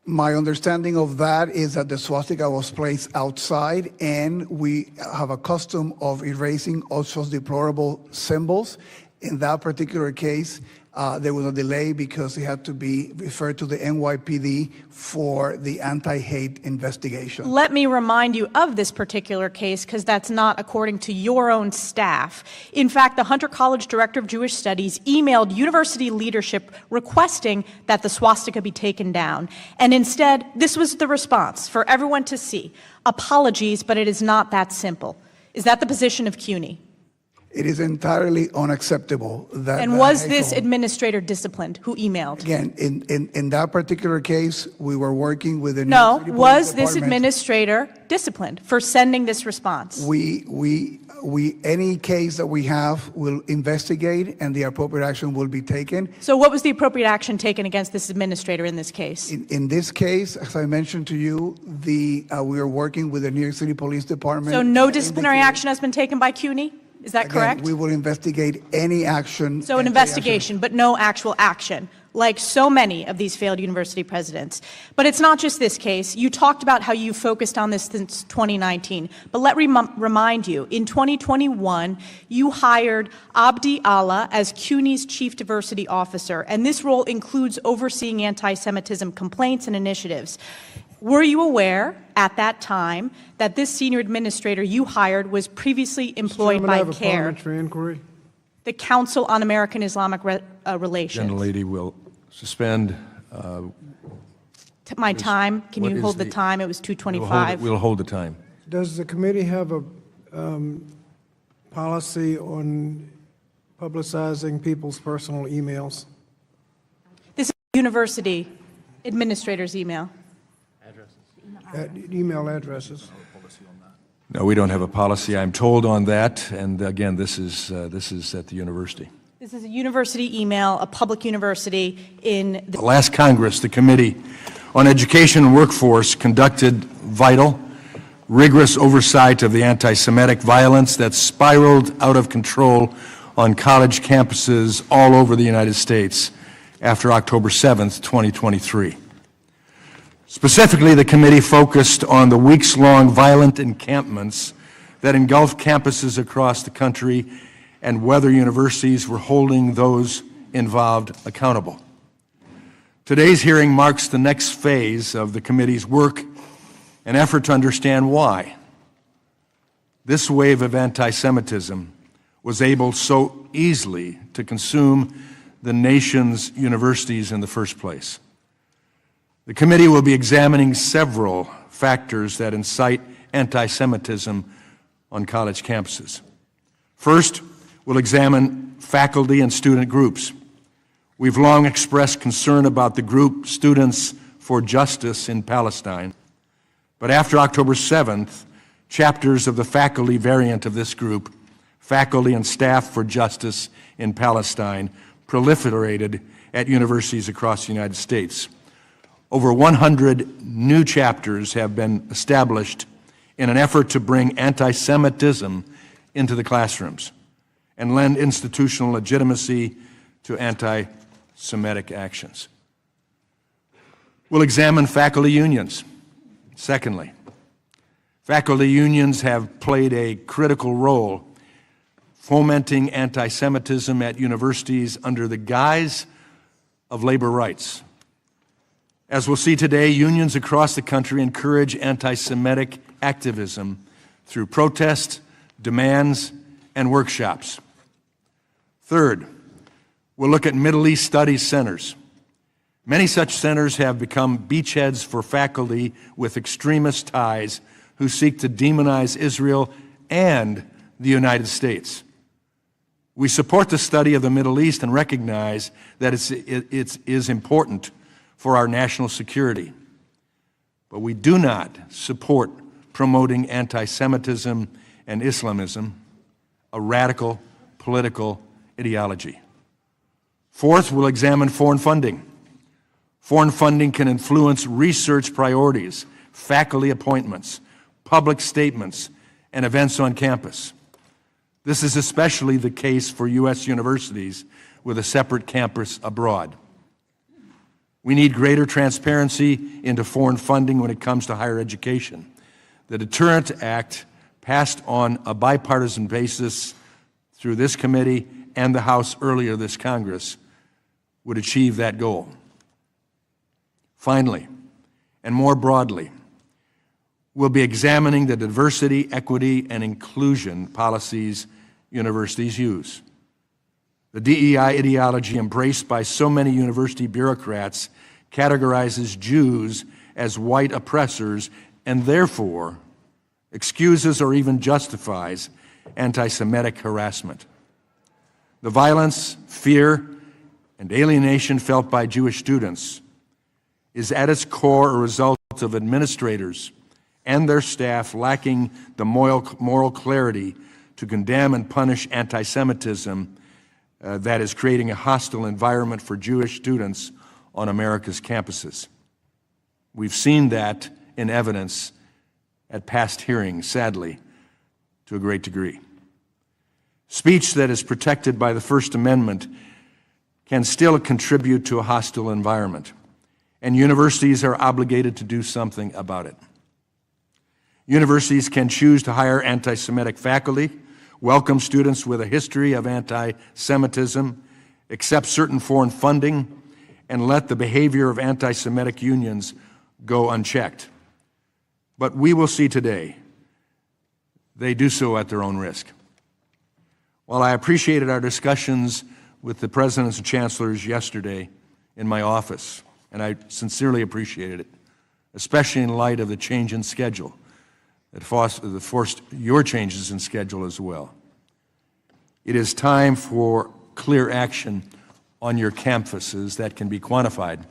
My understanding of that is that the swastika was placed outside, and we have a custom of erasing all such deplorable symbols. In that particular case, there was a delay because it had to be referred to the NYPD for the anti-hate investigation. Let me remind you of this particular case because that's not according to your own staff. In fact, the Hunter College Director of Jewish Studies emailed university leadership requesting that the swastika be taken down. And instead, this was the response for everyone to see. Apologies, but it is not that simple. Is that the position of CUNY? It is entirely unacceptable that. And was this administrator disciplined who emailed? Again, in that particular case, we were working with the New No, York City Police was this Department. administrator disciplined for sending this response? Any case that we have will investigate, and the appropriate action will be taken. So what was the appropriate action taken against this administrator in this case? In this case, as I mentioned to you, we are working with the New York City Police Department. So no disciplinary action has been taken by CUNY? Is that Again, correct? we will investigate any action. So an investigation, but no actual action, like so many of these failed university presidents. But it's not just this case. You talked about how you focused on this since 2019. But let me remind you, in 2021, you hired Abdi Allah as CUNY's Chief Diversity Officer, and this role includes overseeing anti-Semitism complaints and initiatives. Were you aware at that time that this senior administrator you hired was previously employed by CARE, parliamentary inquiry? the Council on American Islamic Relations? Gentlelady will suspend. My time, can what you is hold the time? It was 2:25. We'll hold the time. Does the committee have a policy on publicizing people's personal emails? This is a university administrator's email. Email addresses? No, we don't have a policy, I'm told, on that. And again, this is at the university. This is a university email, a public university in the Last Congress, the Committee on Education and Workforce conducted vital, rigorous oversight of the anti-Semitic violence that spiraled out of control on college campuses all over the United States after October 7th, 2023. Specifically, the committee focused on the weeks-long violent encampments that engulfed campuses across the country and whether universities were holding those involved accountable. Today's hearing marks the next phase of the committee's work, an effort to understand why this wave of anti-Semitism was able so easily to consume the nation's universities in the first place. The committee will be examining several factors that incite anti-Semitism on college campuses. First, we'll examine faculty and student groups. We've long expressed concern about the group Students for Justice in Palestine, but after October 7th, chapters of the faculty variant of this group, Faculty and Staff for Justice in Palestine, proliferated at universities across the United States. Over 100 new chapters have been established in an effort to bring anti-Semitism into the classrooms and lend institutional legitimacy to anti-Semitic actions. We'll examine faculty unions. Secondly, faculty unions have played a critical role fomenting anti-Semitism at universities under the guise of labor rights. As we'll see today, unions across the country encourage anti-Semitic activism through protests, demands, and workshops. Third, we'll look at Middle East Studies centers. Many such centers have become beachheads for faculty with extremist ties who seek to demonize Israel and the United States. We support the study of the Middle East and recognize that it is important for our national security. But we do not support promoting anti-Semitism and Islamism, a radical political ideology. Fourth, we'll examine foreign funding. Foreign funding can influence research priorities, faculty appointments, public statements, and events on campus. This is especially the case for U.S. universities with a separate campus abroad. We need greater transparency into foreign funding when it comes to higher education. The Deterrent Act, passed on a bipartisan basis through this committee and the House earlier this Congress, would achieve that goal. Finally, and more broadly, we'll be examining the diversity, equity, and inclusion policies universities use. The DEI ideology embraced by so many university bureaucrats categorizes Jews as white oppressors and therefore excuses or even justifies anti-Semitic harassment. The violence, fear, and alienation felt by Jewish students is at its core a result of administrators and their staff lacking the moral clarity to condemn and punish anti-Semitism that is creating a hostile environment for Jewish students on America's campuses. We've seen that in evidence at past hearings, sadly, to a great degree. Speech that is protected by the First Amendment can still contribute to a hostile environment, and universities are obligated to do something about it. Universities can choose to hire anti-Semitic faculty, welcome students with a history of anti-Semitism, accept certain foreign funding, and let the behavior of anti-Semitic unions go unchecked. But we will see today they do so at their own risk. While I appreciated our discussions with the presidents and chancellors yesterday in my office, and I sincerely appreciated it, especially in light of the change in schedule that forced your changes in schedule as well. It is time for clear action on your campuses that can be quantified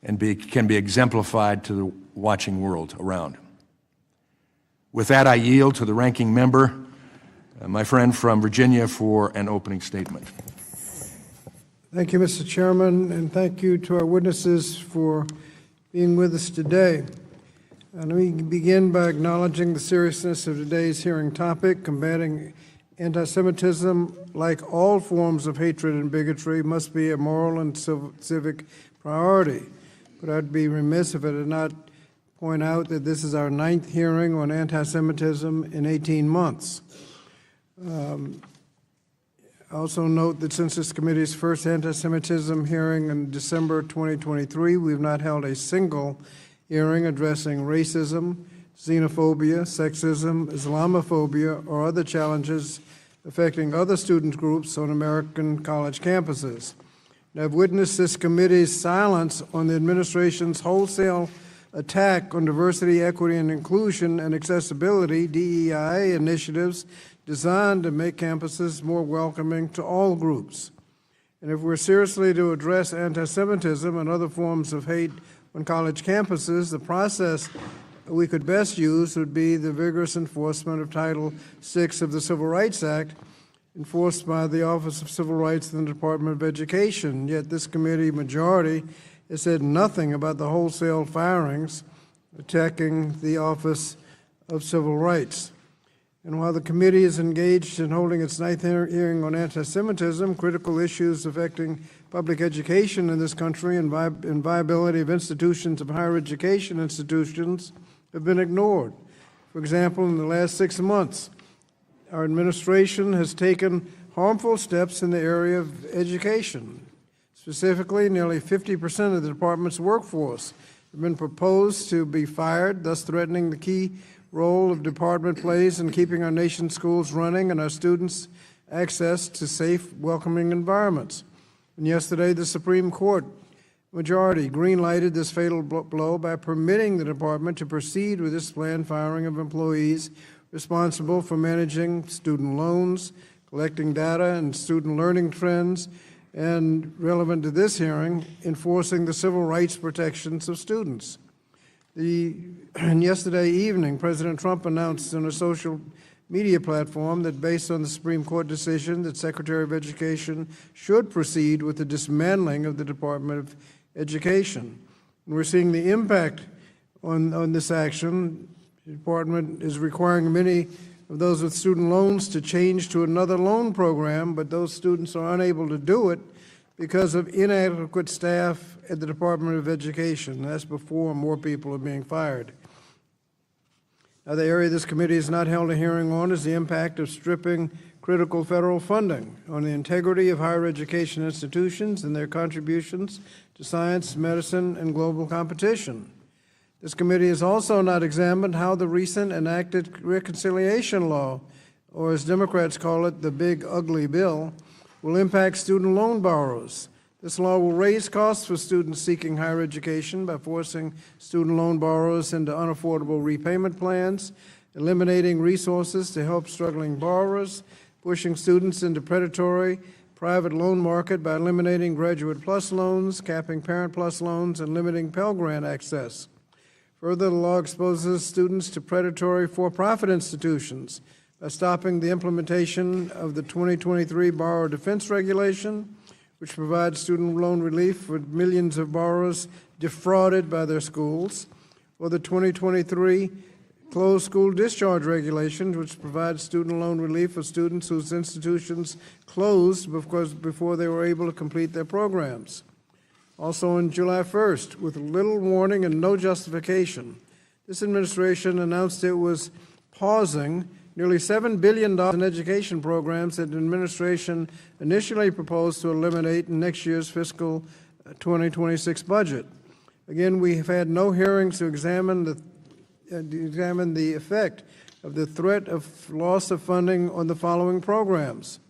and can be exemplified to the watching world around. With that, I yield to the ranking member, my friend from Virginia, for an opening statement. Thank you, Mr. Chairman, and thank you to our witnesses for being with us today. Let me begin by acknowledging the seriousness of today's hearing topic. Combating anti-Semitism, like all forms of hatred and bigotry, must be a moral and civic priority. But I'd be remiss if I did not point out that this is our 9th hearing on anti-Semitism in 18 months. Also note that since this committee's first anti-Semitism hearing in December 2023, we have not held a single hearing addressing racism, xenophobia, sexism, Islamophobia, or other challenges affecting other student groups on American college campuses. And I've witnessed this committee's silence on the administration's wholesale attack on diversity, equity, and inclusion and accessibility, DEI initiatives designed to make campuses more welcoming to all groups. And if we're seriously to address anti-Semitism and other forms of hate on college campuses, the process we could best use would be the vigorous enforcement of Title VI of the Civil Rights Act, enforced by the Office of Civil Rights in the Department of Education. Yet this committee majority has said nothing about the wholesale firings attacking the Office of Civil Rights. And while the committee is engaged in holding its 9th hearing on anti-Semitism, critical issues affecting public education in this country and viability of institutions of higher education institutions have been ignored. For example, in the last 6 months, our administration has taken harmful steps in the area of education. Specifically, nearly 50% of the department's workforce have been proposed to be fired, thus threatening the key role of department plays in keeping our nation's schools running and our students access to safe, welcoming environments. And yesterday, the Supreme Court majority green-lighted this fatal blow by permitting the department to proceed with this planned firing of employees responsible for managing student loans, collecting data and student learning trends, and relevant to this hearing, enforcing the civil rights protections of students. And yesterday evening, President Trump announced on a social media platform that based on the Supreme Court decision that Secretary of Education should proceed with the dismantling of the Department of Education. And we're seeing the impact on this action. The department is requiring many of those with student loans to change to another loan program, but those students are unable to do it because of inadequate staff at the Department of Education. That's before more people are being fired. Now, the area this committee has not held a hearing on is the impact of stripping critical federal funding on the integrity of higher education institutions and their contributions to science, medicine, and global competition. This committee has also not examined how the recent enacted reconciliation law, or as Democrats call it, the big ugly bill, will impact student loan borrowers. This law will raise costs for students seeking higher education by forcing student loan borrowers into unaffordable repayment plans, eliminating resources to help struggling borrowers, pushing students into predatory private loan market by eliminating Graduate Plus loans, capping Parent Plus loans, and limiting Pell Grant access. Further, the law exposes students to predatory for-profit institutions by stopping the implementation of the 2023 Borrower Defense Regulation, which provides student loan relief for millions of borrowers defrauded by their schools, or the 2023 closed school discharge regulations, which provides student loan relief for students whose institutions closed before they were able to complete their programs. Also on July 1st, with little warning and no justification, this administration announced it was pausing nearly $7 billion in education programs that the administration initially proposed to eliminate in next year's fiscal 2026 budget. Again, we have had no hearings to examine the effect of the threat of loss of funding on the following programs.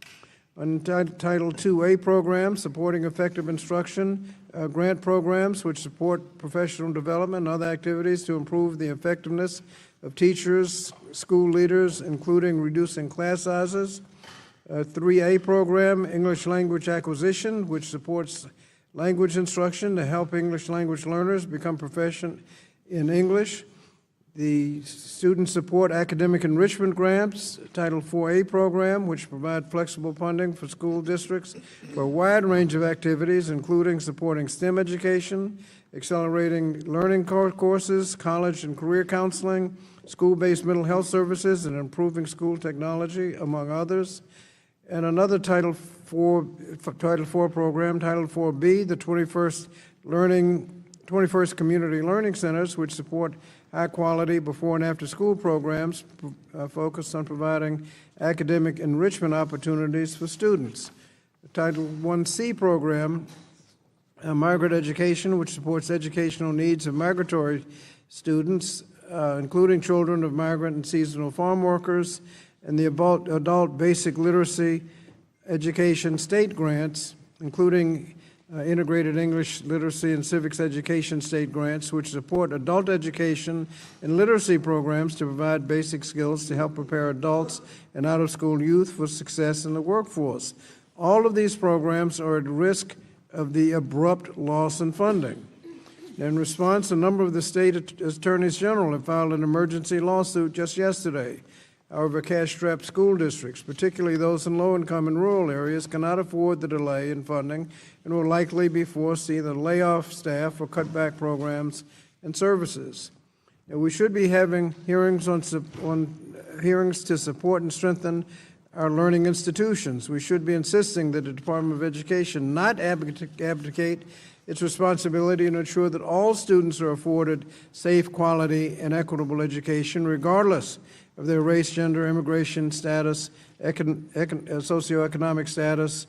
On Title IIA programs, supporting effective instruction, grant programs which support professional development and other activities to improve the effectiveness of teachers, school leaders, including reducing class sizes. 3A program, English language acquisition, which supports language instruction to help English language learners become proficient in English. The Student Support Academic Enrichment Grants, Title IVA program, which provide flexible funding for school districts for a wide range of activities, including supporting STEM education, accelerating learning courses, college and career counseling, school-based mental health services, and improving school technology, among others. And another Title IV program, Title IVB, the 21st Community Learning Centers, which support high-quality before and after-school programs focused on providing academic enrichment opportunities for students. The Title IC program, Migrant Education, which supports educational needs of migratory students, including children of migrant and seasonal farm workers, and the Adult Basic Literacy Education State Grants, including Integrated English Literacy and Civics Education State Grants, which support adult education and literacy programs to provide basic skills to help prepare adults and out-of-school youth for success in the workforce. All of these programs are at risk of the abrupt loss in funding. In response, a number of the state attorneys general have filed an emergency lawsuit just yesterday. However, cash-strapped school districts, particularly those in low-income and rural areas, cannot afford the delay in funding and will likely be forced to either lay off staff or cut back programs and services. And we should be having hearings hearings to support and strengthen our learning institutions. We should be insisting that the Department of Education not abdicate its responsibility to ensure that all students are afforded safe, quality, and equitable education, regardless of their race, gender, immigration status, socioeconomic status,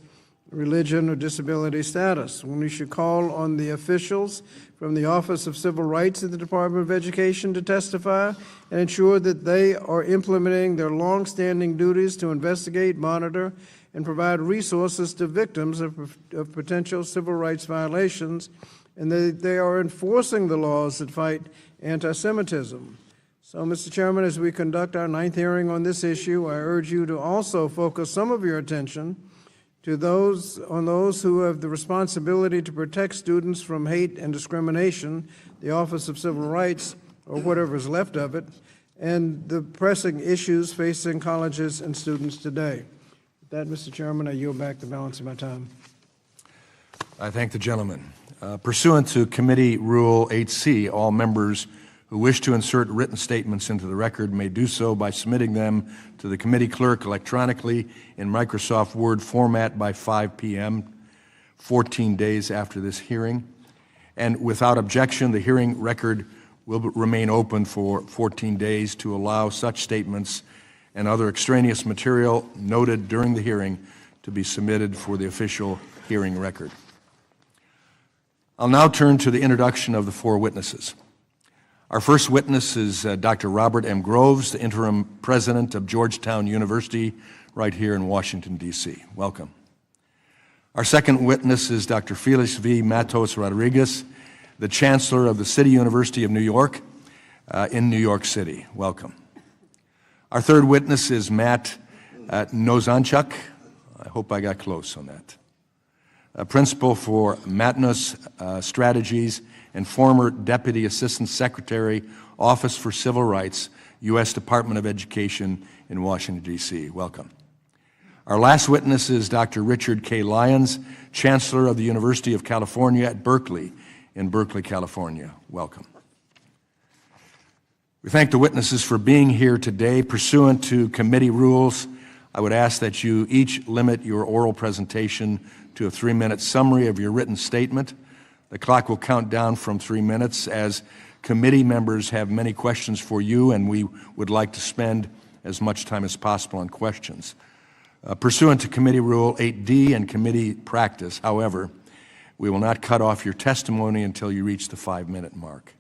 religion, or disability status. We should call on the officials from the Office of Civil Rights at the Department of Education to testify and ensure that they are implementing their longstanding duties to investigate, monitor, and provide resources to victims of potential civil rights violations, and that they are enforcing the laws that fight anti-Semitism. So, Mr. Chairman, as we conduct our 9th hearing on this issue, I urge you to also focus some of your attention to those who have the responsibility to protect students from hate and discrimination, the Office of Civil Rights, or whatever is left of it, and the pressing issues facing colleges and students today. With that, Mr. Chairman, I yield back the balance of my time. I thank the gentleman. Pursuant to Committee Rule 8C, all members who wish to insert written statements into the record may do so by submitting them to the committee clerk electronically in Microsoft Word format by 5 p.m., 14 days after this hearing. And without objection, the hearing record will remain open for 14 days to allow such statements and other extraneous material noted during the hearing to be submitted for the official hearing record. I'll now turn to the introduction of the 4 witnesses. Our first witness is Dr. Robert M. Groves, the interim president of Georgetown University, right here in Washington, D.C. Welcome. Our second witness is Dr. Felix V. Matos Rodriguez, the Chancellor of the City University of New York in New York City. Welcome. Our third witness is Matt Nosanchuk. I hope I got close on that. A principal for Matnos Strategies and former Deputy Assistant Secretary, Office for Civil Rights, U.S. Department of Education in Washington, D.C. Welcome. Our last witness is Dr. Richard K. Lyons, Chancellor of the University of California at Berkeley in Berkeley, California. Welcome. We thank the witnesses for being here today. Pursuant to committee rules, I would ask that you each limit your oral presentation to a 3-minute summary of your written statement. The clock will count down from 3 minutes as committee members have many questions for you, and we would like to spend as much time as possible on questions. Pursuant to Committee Rule 8D and committee practice, however, we will not cut off your testimony until you reach the 5-minute mark.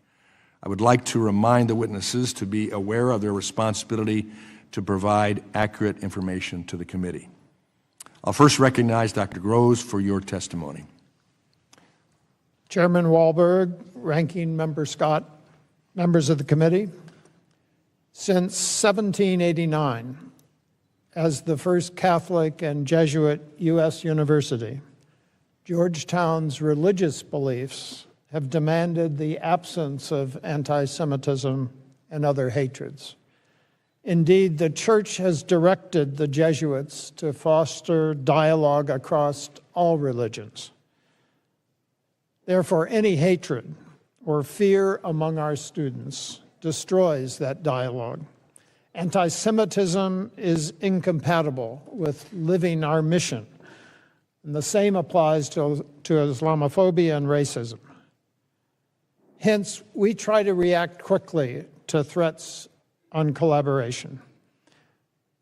I would like to remind the witnesses to be aware of their responsibility to provide accurate information to the committee. I'll first recognize Dr. Groves for your testimony. Chairman Wahlberg, Ranking Member Scott, members of the committee, since 1789, as the first Catholic and Jesuit U.S. university, Georgetown's religious beliefs have demanded the absence of anti-Semitism and other hatreds. Indeed, the Church has directed the Jesuits to foster dialogue across all religions. Therefore, any hatred or fear among our students destroys that dialogue. Anti-Semitism is incompatible with living our mission, and the same applies to Islamophobia and racism. Hence, we try to react quickly to threats on collaboration.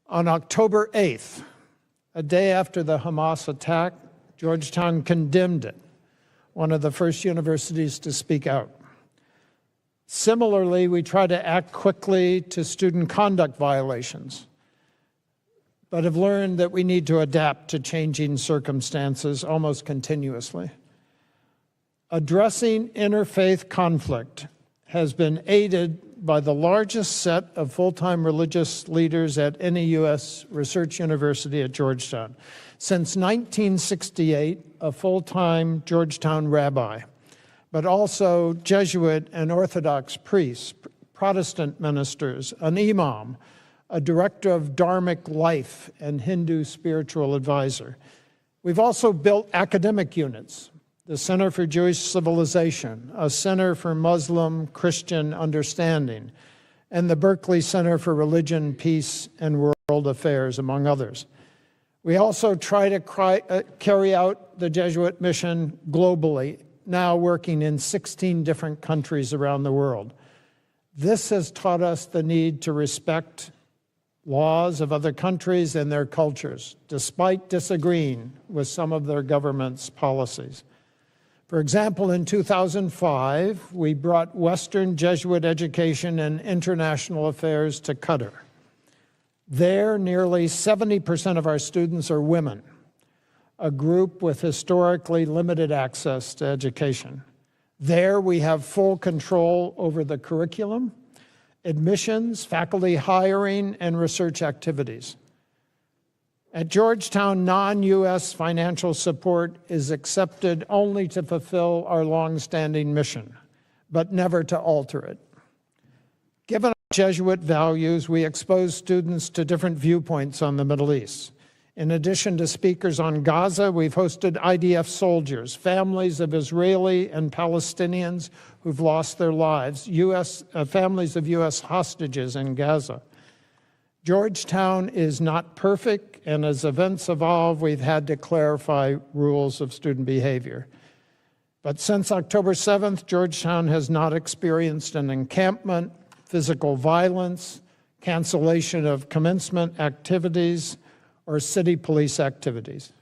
On October 8th, a day after the Hamas attack, Georgetown condemned it, one of the first universities to speak out. Similarly, we try to act quickly to student conduct violations, but have learned that we need to adapt to changing circumstances almost continuously. Addressing interfaith conflict has been aided by the largest set of full-time religious leaders at any U.S. research university at Georgetown. Since 1968, a full-time Georgetown rabbi, but also Jesuit and Orthodox priests, Protestant ministers, an imam, a director of Dharmic life, and Hindu spiritual advisor. We've also built academic units, the Center for Jewish Civilization, a Center for Muslim Christian Understanding, and the Berkeley Center for Religion, Peace, and World Affairs, among others. We also try to carry out the Jesuit mission globally, now working in 16 different countries around the world. This has taught us the need to respect laws of other countries and their cultures, despite disagreeing with some of their government's policies. For example, in 2005, we brought Western Jesuit education and international affairs to Qatar. There, nearly 70% of our students are women, a group with historically limited access to education. There, we have full control over the curriculum, admissions, faculty hiring, and research activities. At Georgetown, non-U.S. financial support is accepted only to fulfill our long-standing mission, but never to alter it. Given our Jesuit values, we expose students to different viewpoints on the Middle East. In addition to speakers on Gaza, we've hosted IDF soldiers, families of Israeli and Palestinians who've lost their lives, families of U.S. hostages in Gaza. Georgetown is not perfect, and as events evolve, we've had to clarify rules of student behavior. But since October 7th, Georgetown has not experienced an encampment, physical violence, cancellation of commencement activities, or city police activities.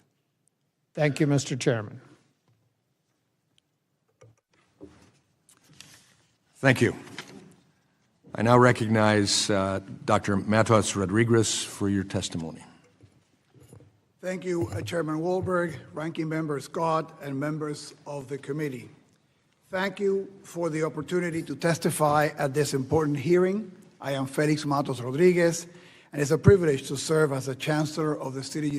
Thank you, Mr. Chairman. Thank you. I now recognize Dr. Matos Rodriguez for your testimony. Thank you, Chairman Wahlberg, Ranking Member Scott, and members of the committee. Thank you for the opportunity to testify at this important hearing. I am Felix Matos Rodriguez, and it's a privilege to serve as the Chancellor of the City